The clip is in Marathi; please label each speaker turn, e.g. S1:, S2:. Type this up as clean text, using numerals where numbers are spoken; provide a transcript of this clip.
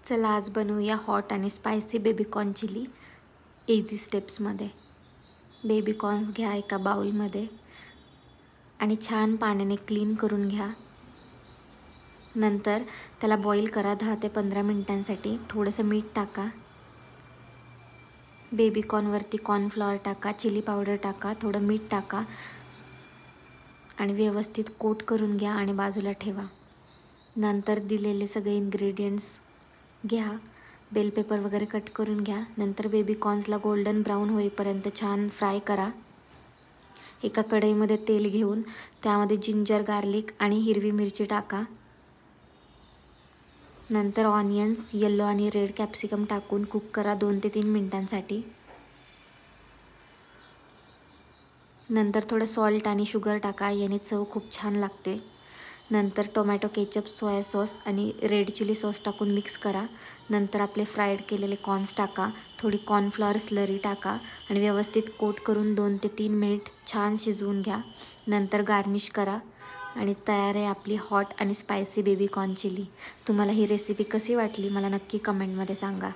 S1: चला आज बनवूया हॉट आणि स्पायसी बेबीकॉर्न चिली इझी स्टेप्समध्ये। बेबीकॉर्न्स घ्या एका बाउलमध्ये आणि छान पाण्याने क्लीन करून घ्या। नंतर त्याला बॉईल करा 10 ते 15 मिनिटांसाठी। थोडंसं मीठ टाका, बेबीकॉर्नवरती कॉर्नफ्लॉवर टाका, चिली पावडर टाका, थोडं मीठ टाका आणि व्यवस्थित कोट करून घ्या आणि बाजूला ठेवा। नंतर दिलेले सगळे इन्ग्रेडियंट्स घ्या, बेल पेपर वगैरे कट करून घ्या। नंतर बेबीकॉर्न्सला गोल्डन ब्राऊन होईपर्यंत छान फ्राय करा। एका कढईमध्ये तेल घेऊन त्यामध्ये जिंजर, गार्लिक आणि हिरवी मिरची टाका। नंतर ऑनियन्स, येलो आणि रेड कॅप्सिकम टाकून कुक करा 2 ते 3 मिनिटांसाठी। नंतर थोडं सॉल्ट आणि शुगर टाका, याने चव खूप छान लागते। नंतर टोमॅटो केचप, सोया सॉस आणि रेड चिली सॉस टाकून मिक्स करा। नंतर आपले फ्राईड केलेले कॉर्न्स टाका, थोडी कॉर्नफ्लॉवर स्लरी टाका आणि व्यवस्थित कोट करून 2 ते 3 मिनिट छान शिजवून घ्या। नंतर गार्निश करा आणि तयार आहे आपली हॉट आणि स्पायसी बेबीकॉर्न चिली। तुम्हाला ही रेसिपी कशी वाटली मला नक्की कमेंटमध्ये सांगा।